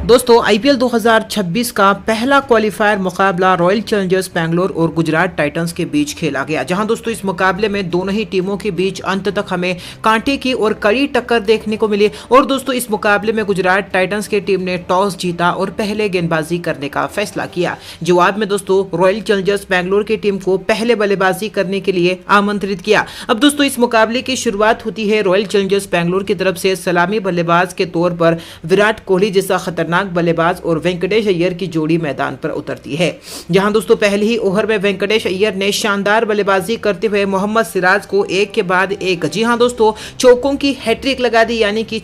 दोस्तों आईपीएल 2026 का पहला क्वालिफायर मुकाबला रॉयल चैलेंजर्स बैंगलोर और गुजरात टाइटंस के बीच खेला गया, जहां दोस्तों इस मुकाबले में दोनों ही टीमों के बीच अंत तक हमें कांटे की और कड़ी टक्कर देखने को मिली। और दोस्तों इस मुकाबले में गुजरात टाइटंस की टीम ने टॉस जीता और पहले गेंदबाजी करने का फैसला किया। जवाब में दोस्तों रॉयल चैलेंजर्स बैंगलोर की टीम को पहले बल्लेबाजी करने के लिए आमंत्रित किया। अब दोस्तों इस मुकाबले की शुरुआत होती है रॉयल चैलेंजर्स बैंगलोर की तरफ से सलामी बल्लेबाज के तौर पर विराट कोहली जैसा खतरनाक बल्लेबाज और वेंकटेश अय्यर की जोड़ी मैदान पर उतरती है, जहां दोस्तों पहले ही ओवर में वेंकटेश अय्यर ने शानदार बल्लेबाजी करते हुए मोहम्मद सिराज को एक के बाद एक, जी हां दोस्तों, चौकों की हैट्रिक लगा दी, यानी कि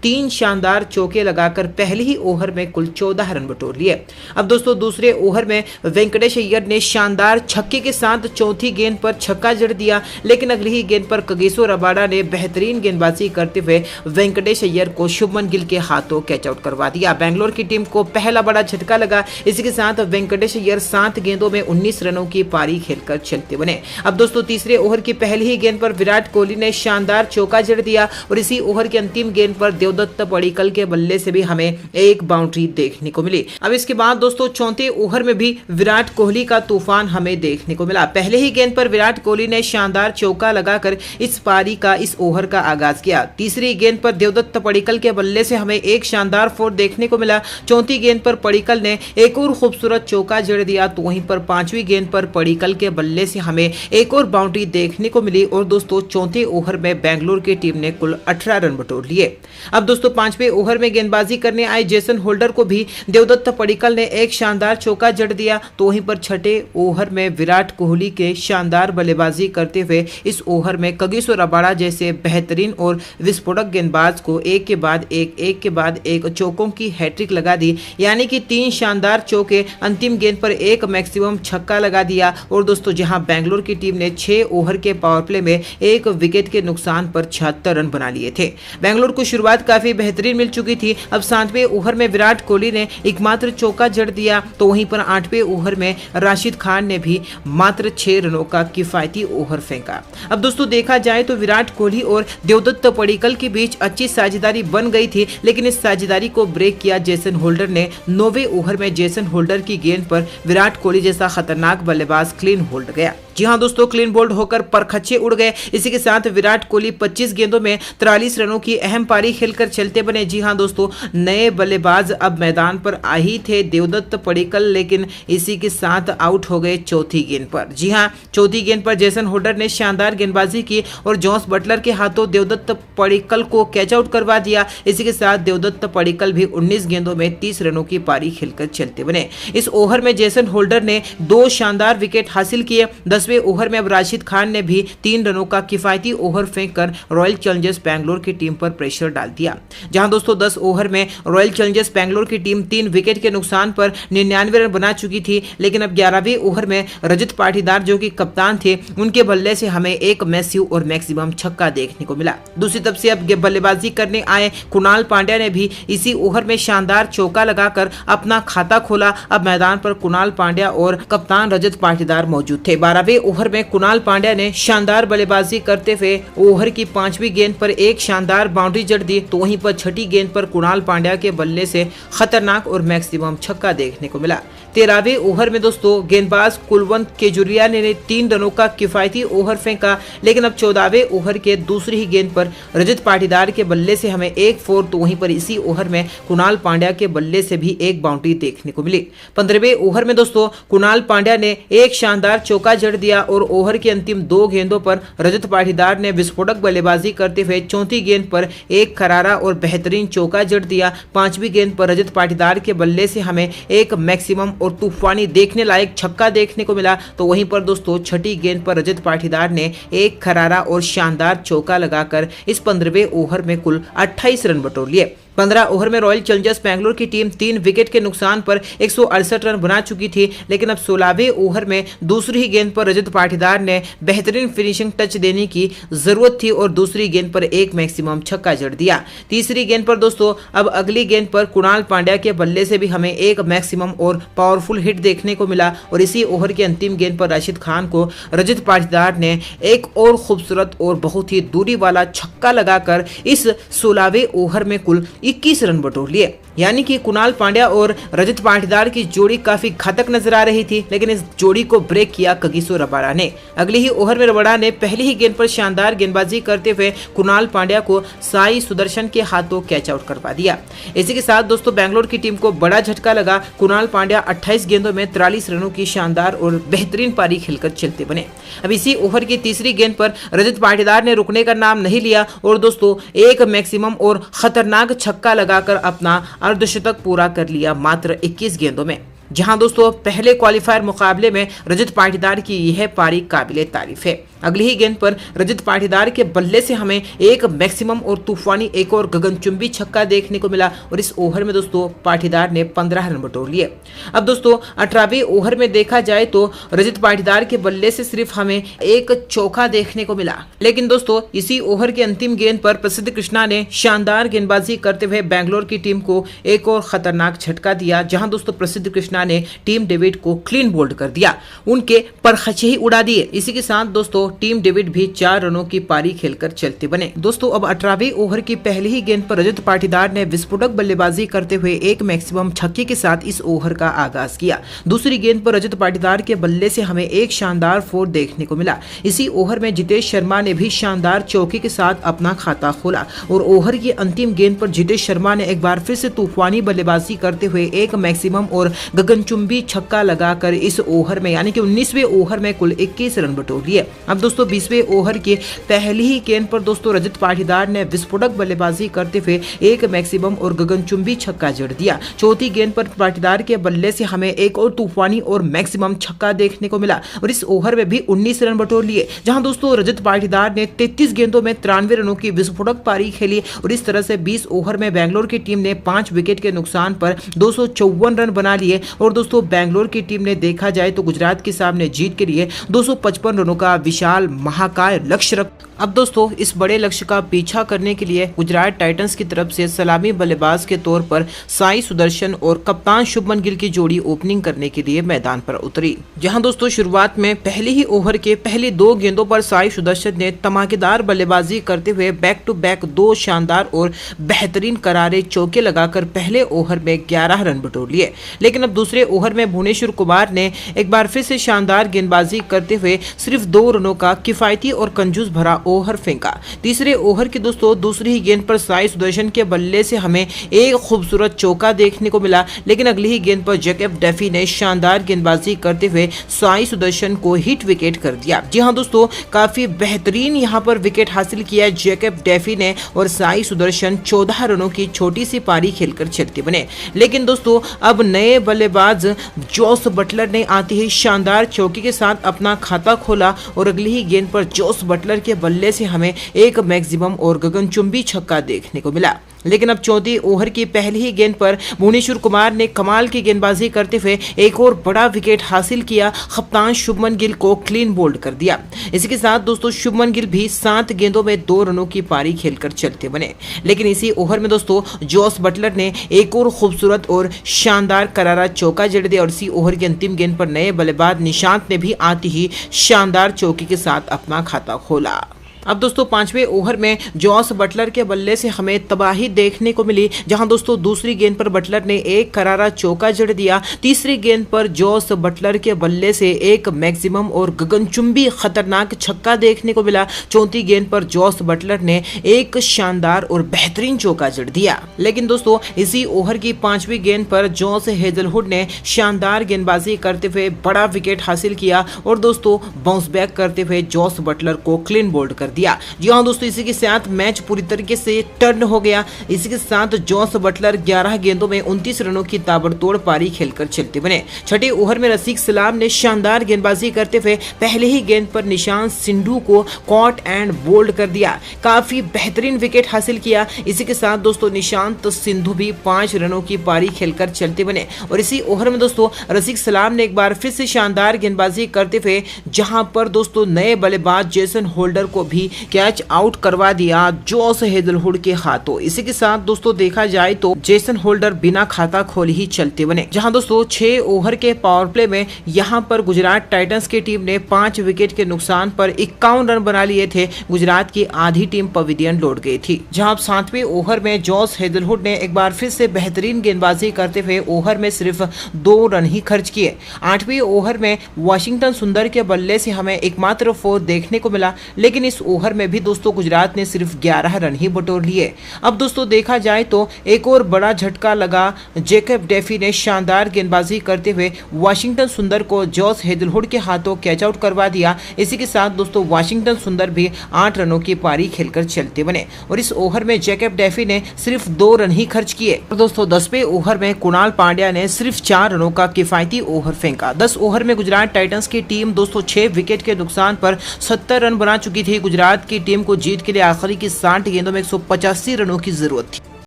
3 शानदार चौके लगाकर पहले ही ओवर में कुल 14 रन बटोर लिए। अब दोस्तों दूसरे ओवर में वेंकटेश अय्यर ने शानदार छक्के के साथ चौथी गेंद पर छक्का जड़ दिया, लेकिन अगली ही गेंद पर कगिसो रबाडा ने बेहतरीन गेंदबाजी करते हुए वेंकटेश अय्यर को शुभमन गिल के हाथों कैच आउट करवा दिया। बैंगलोर की टीम को पहला बड़ा झटका लगा। इसी के साथ वेंकटेश अय्यर 7 गेंदों में 19 रनों की पारी खेलकर चलते बने। अब दोस्तों तीसरे ओवर की पहली ही गेंद पर विराट कोहली ने शानदार चौका जड़ दिया और इसी ओवर की अंतिम गेंद पर देवदत्त पडिक्कल के बल्ले से भी हमें एक बाउंड्री देखने को मिली। अब इसके बाद दोस्तों चौथे ओवर में भी विराट कोहली का तूफान हमें देखने को मिला। पहले ही गेंद पर विराट कोहली ने शानदार चौका लगाकर इस पारी का इस ओवर का आगाज किया। तीसरी गेंद पर देवदत्त पडिक्कल के बल्ले से हमें एक शानदार फोर देखने को मिला। चौथी गेंद पर पडिक्कल ने एक और खूबसूरत चौका जड़ दिया, तो वहीं पर पांचवी गेंद पर पडिक्कल के बल्ले से हमें एक और बाउंड्री देखने को मिली। और दोस्तों चौथे ओवर में बैंगलोर की टीम ने कुल 18 रन बटोर लिए। अब दोस्तों पांचवें ओवर में गेंदबाजी करने आए जेसन होल्डर को भी देवदत्त पडिक्कल ने एक शानदार चौका जड़ दिया, तो वहीं पर छठे ओवर में विराट कोहली के शानदार बल्लेबाजी करते हुए इस ओवर में कगिसो रबाडा जैसे बेहतरीन और विस्फोटक गेंदबाज को एक के बाद एक चौकों की हैट्रिक लगा दी, यानी कि 3 शानदार चौके, अंतिम गेंद पर एक मैक्सिमम छक्का लगा दिया। और दोस्तों जहां बैंगलोर की टीम ने 6 ओवर के पावर प्ले में 1 विकेट के नुकसान पर 76 रन बना लिए थे। बैंगलोर को शुरुआत काफी बेहतरीन मिल चुकी थी। अब 7वें ओवर में विराट कोहली ने एकमात्र चौका जड़ दिया, तो वहीं पर 8वें ओवर में राशिद खान ने भी मात्र 6 रनों का किफायती ओवर फेंका। अब दोस्तों देखा जाए तो विराट कोहली और देवदत्त पडिक्कल के बीच अच्छी साझेदारी बन गई थी, लेकिन इस साझेदारी को ब्रेक किया जेसन होल्डर ने। 9वें ओवर में जेसन होल्डर की गेंद पर विराट कोहली जैसा खतरनाक बल्लेबाज क्लीन बोल्ड गया। जी हां दोस्तों, क्लीन बोल्ड होकर परखच्चे उड़ गए। इसी के साथ विराट कोहली 25 गेंदों में 43 रनों की अहम पारी खेलकर चलते बने। जी हां दोस्तों, नए बल्लेबाज अब मैदान पर आ ही थे, देवदत्त पडिक्कल, लेकिन इसी के साथ आउट हो गए चौथी गेंद पर। जी हां, चौथी गेंद पर जेसन होल्डर ने शानदार गेंदबाजी की और जॉस बटलर के हाथों देवदत्त पडिक्कल को कैच आउट करवा दिया। इसी के साथ देवदत्त पडिक्कल भी 19 गेंदों में 30 रनों की पारी खेलकर चलते बने। इस ओवर में जेसन होल्डर ने 2 शानदार विकेट हासिल किए। 10वें ओवर में अब राशिद खान ने भी 3 रनों का किफायती ओवर फेंककर रॉयल चैलेंजर्स बैंगलोर की टीम पर प्रेशर डाल दिया। जहां दोस्तों 10 ओवर में रॉयल चैलेंजर्स बैंगलोर की टीम 3 विकेट के नुकसान पर 99 रन बना चुकी थी, लेकिन अब 11वें ओवर में रजत पाटीदार जो कि कप्तान थे, उनके बल्ले से हमें एक मैसिव और मैक्सिमम छक्का देखने को मिला। दूसरी तरफ से अब बल्लेबाजी करने आए कुणाल पांड्या ने भी इसी ओवर में शानदार चौका लगाकर अपना खाता खोला। अब मैदान पर कुणाल पांड्या और कप्तान रजत पाटीदार मौजूद थे। 12वें ओवर में कुणाल पांड्या ने शानदार बल्लेबाजी करते हुए ओवर की 5वीं गेंद पर एक शानदार बाउंड्री जड़ दी, तो वहीं पर 6ठी गेंद पर कुणाल पांड्या के बल्ले से खतरनाक और मैक्सिमम छक्का देखने को मिला। 13वें ओवर में दोस्तों गेंदबाज कुलवंत केजुरिया ने 3 रनों का किफायती ओवर फेंका, लेकिन अब 14वें ओवर के दूसरी ही गेंद पर रजत पाटीदार के बल्ले से हमें एक फोर, तो वहीं पर इसी ओवर में कुणाल पांड्या के बल्ले से भी एक बाउंड्री देखने को मिली। 15वें ओवर में दोस्तों कुणाल पांड्या ने एक शानदार चौका जड़ दिया और ओवर की अंतिम 2 गेंदों पर रजत पाटीदार ने विस्फोटक बल्लेबाजी करते हुए चौथी गेंद पर एक करारा और बेहतरीन चौका जड़ दिया। 5वीं गेंद पर रजत पाटीदार के बल्ले से हमें एक मैक्सिमम और तूफानी देखने लायक छक्का देखने को मिला, तो वहीं पर दोस्तों 6ठी गेंद पर रजत पाटीदार ने एक खरारा और शानदार चौका लगाकर इस 15वें ओवर में कुल 28 रन बटोर लिए। 15 ओवर में रॉयल चैलेंजर्स बैंगलोर की टीम 3 विकेट के नुकसान पर 168 रन बना चुकी थी, लेकिन अब 16वें ओवर में दूसरी ही गेंद पर रजत पाटीदार ने बेहतरीन फिनिशिंग टच देने की जरूरत थी और दूसरी गेंद पर एक मैक्सिमम छक्का जड़ दिया। तीसरी गेंद पर दोस्तों अब अगली गेंद पर कुणाल पांड्या के बल्ले से भी हमें एक मैक्सिमम और पावरफुल हिट देखने को मिला और इसी ओवर की अंतिम गेंद पर राशिद खान को रजत पाटीदार ने एक और खूबसूरत और बहुत ही दूरी वाला छक्का लगाकर इस 16वें ओवर में कुल 21 रन बटोर लिए। यानी कि कुणाल पांड्या और रजत पाटीदार की जोड़ी काफी घातक नजर आ रही थी, लेकिन इस जोड़ी को ब्रेक किया कगिसो रबाडा ने। अगले ही ओवर में रबाडा ने पहली ही गेंद पर शानदार गेंदबाजी करते हुए कुणाल पांड्या को साई सुदर्शन के हाथों कैच आउट करवा दिया। इसी के साथ दोस्तों बैंगलोर की टीम को बड़ा झटका लगा। कुणाल पांड्या 28 गेंदों में 43 रनों की शानदार और बेहतरीन पारी खेलकर चलते बने। अब इसी ओवर की तीसरी गेंद पर रजत पाटीदार ने रुकने का नाम नहीं लिया और दोस्तों एक मैक्सिमम और खतरनाक छक्का लगाकर अपना अर्धशतक पूरा कर लिया मात्र 21 गेंदों में। जहां दोस्तों पहले क्वालिफायर मुकाबले में रजत पाटीदार की यह पारी काबिले तारीफ है। अगली ही गेंद पर रजत पाटीदार के बल्ले से हमें एक मैक्सिमम और तूफानी एक और गगनचुंबी छक्का देखने को मिला और इस ओवर में दोस्तों पाटीदार ने 15 रन बटोर लिए। अब दोस्तों 18वें ओवर में देखा जाए तो रजत पाटीदार के बल्ले से सिर्फ हमें एक चौका देखने को मिला, लेकिन दोस्तों इसी ओवर के अंतिम गेंद पर प्रसिद्ध कृष्णा ने शानदार गेंदबाजी करते हुए बैंगलोर की टीम को एक और खतरनाक झटका दिया। जहां दोस्तों प्रसिद्ध कृष्णा ने टीम डेविड को क्लीन बोल्ड कर दिया, उनके परखचे ही उड़ा दिए। इसी के साथ दोस्तों टीम डेविड भी 4 रनों की पारी खेलकर चलते बने। दोस्तों अब 18वें ओवर की पहली ही गेंद पर रजत पाटीदार ने विस्फोटक बल्लेबाजी करते हुए एक मैक्सिमम छक्के के साथ इस ओवर का आगाज किया। दूसरी गेंद पर रजत पाटीदार के बल्ले से हमें एक शानदार फोर देखने को मिला। इसी ओवर में जितेश शर्मा ने भी शानदार चौके के साथ अपना खाता खोला और ओवर की अंतिम गेंद पर जितेश शर्मा ने एक बार फिर से तूफानी बल्लेबाजी करते हुए एक मैक्सिमम और गगनचुंबी छक्का लगाकर इस ओवर में यानी कि 19वें ओवर में कुल 21 रन बटोर लिए। अब दोस्तों 20वें ओवर की पहली ही गेंद पर दोस्तों रजत पाटीदार ने विस्फोटक बल्लेबाजी करते हुए एक मैक्सिमम और गगनचुंबी छक्का जड़ दिया। चौथी गेंद पर पाटीदार के बल्ले से हमें एक और तूफानी और मैक्सिमम छक्का देखने को मिला और इस ओवर में भी 19 रन बटोर लिए। जहां दोस्तों रजत पाटीदार ने 33 गेंदों में 93 रनों की विस्फोटक पारी खेली और इस तरह से 20 ओवर में बैंगलोर की टीम ने 5 विकेट के नुकसान पर 254 रन बना लिए और दोस्तों बैंगलोर की टीम ने देखा जाए तो गुजरात के सामने जीत के लिए 255 रनों का विशाल महाकाय लक्ष्य रख। अब दोस्तों इस बड़े लक्ष्य का पीछा करने के लिए गुजरात टाइटंस की तरफ से सलामी बल्लेबाज के तौर पर साई सुदर्शन और कप्तान शुभमन गिल की जोड़ी ओपनिंग करने के लिए मैदान पर उतरी। जहां दोस्तों शुरुआत में पहले ही ओवर के पहली 2 गेंदों पर साई सुदर्शन ने धमाकेदार बल्लेबाजी करते हुए बैक टू बैक 2 शानदार और बेहतरीन करारे चौके लगाकर पहले ओवर में 11 रन बटोर लिए। लेकिन अब दूसरे ओवर में भुवनेश्वर कुमार ने एक बार फिर से शानदार गेंदबाजी करते हुए सिर्फ 2 रनों का किफायती और कंजूस भरा ओवर फेंका। तीसरे ओवर की दोस्तों दूसरी ही गेंद पर साई सुदर्शन के बल्ले से हमें एक खूबसूरत चौका देखने को मिला, लेकिन अगली ही गेंद पर जैकब डेफी ने शानदार गेंदबाजी करते हुए साई सुदर्शन को हिट विकेट कर दिया। जी हां दोस्तों काफी बेहतरीन यहां पर विकेट हासिल किया जैकब डेफी ने और साई सुदर्शन 14 रनों की छोटी सी पारी खेलकर चलते बने। लेकिन दोस्तों अब नए बल्लेबाज जोस बटलर ने आते ही शानदार चौके के साथ अपना खाता खोला और अगली ही गेंद पर जोस बटलर के बल्ले से हमें एक मैक्सिमम और गगनचुंबी छक्का देखने को मिला। लेकिन अब 34 ओवर की पहली ही गेंद पर भुवनेश्वर कुमार ने कमाल की गेंदबाजी करते हुए एक और बड़ा विकेट हासिल किया। कप्तान शुभमन गिल को क्लीन बोल्ड कर दिया। इसी के साथ दोस्तों शुभमन गिल भी 7 गेंदों में 2 रनों की पारी खेलकर चलते बने। लेकिन इसी ओवर में दोस्तों जोस बटलर ने एक और खूबसूरत और शानदार करारा चौका जड़ दिया और इसी ओवर की अंतिम गेंद पर नए बल्लेबाज निशांत ने भी आते ही शानदार चौके के साथ अपना खाता खोला। अब दोस्तों 5वें ओवर में जोस बटलर के बल्ले से हमें तबाही देखने को मिली। जहां दोस्तों दूसरी गेंद पर बटलर ने एक करारा चौका जड़ दिया। तीसरी गेंद पर जोस बटलर के बल्ले से एक मैक्सिमम और गगनचुंबी खतरनाक छक्का देखने को मिला। चौथी गेंद पर जोस बटलर ने एक शानदार और बेहतरीन चौका जड़ दिया। लेकिन दोस्तों इसी ओवर की 5वीं गेंद पर जोस हेजलवुड ने शानदार गेंदबाजी करते हुए बड़ा विकेट हासिल किया और दोस्तों बाउंस बैक करते हुए जोस बटलर को क्लीन बोल्ड कर दिया। जी हां दोस्तों इसी के साथ मैच पूरी तरीके से टर्न हो गया। इसी के साथ जोस बटलर 11 गेंदों में 29 रनों की ताबड़तोड़ पारी खेलकर चलते बने। छठे ओवर में रसिक सलाम ने शानदार गेंदबाजी करते हुए पहले ही गेंद पर निशांत सिंधु को कॉट एंड बोल्ड कर दिया। काफी बेहतरीन विकेट हासिल किया। इसी के साथ दोस्तों निशांत सिंधु भी 5 रनों की पारी खेलकर चलते बने और इसी ओवर में दोस्तों रसिक सलाम ने एक बार फिर से शानदार गेंदबाजी करते हुए जहां पर दोस्तों नए बल्लेबाज जेसन होल्डर को भी ही कैच आउट करवा दिया जॉस हेजलवुड के हाथों। इसी के साथ दोस्तों देखा जाए तो जेसन होल्डर बिना खाता खोले ही चलते बने। जहां दोस्तों 6 ओवर के पावर प्ले में यहां पर गुजरात टाइटंस की टीम ने 5 विकेट के नुकसान पर 51 रन बना लिए थे। गुजरात की आधी टीम पवेलियन लौट गई थी। जहां 7वें ओवर में जॉस हेजलवुड ने एक बार फिर से बेहतरीन गेंदबाजी करते हुए ओवर में सिर्फ 2 रन ही खर्च किए। 8वें ओवर में वाशिंगटन सुंदर के बल्ले से हमें एकमात्र 4 देखने को मिला, लेकिन इस ओवर में भी दोस्तों गुजरात ने सिर्फ 11 रन ही बटोर लिए। अब दोस्तों देखा जाए तो एक और बड़ा झटका लगा। जैकब डेफी ने शानदार गेंदबाजी करते हुए वाशिंगटन सुंदर को जॉस हेजलवुड के हाथों कैच आउट करवा दिया। इसी के साथ दोस्तों वाशिंगटन सुंदर भी 8 रनों की पारी खेलकर चलते बने और इस ओवर में जैकब डेफी ने सिर्फ 2 रन ही खर्च किए। और दोस्तों 10वें ओवर में कुणाल पांड्या ने सिर्फ 4 रनों का किफायती ओवर फेंका। 10 ओवर में गुजरात टाइटंस की टीम दोस्तों 6 विकेट के नुकसान पर 70 रन बना चुकी थी। गुजरात की टीम को जीत के लिए आखिरी की 60 गेंदों में 185 रनों की जरूरत थी।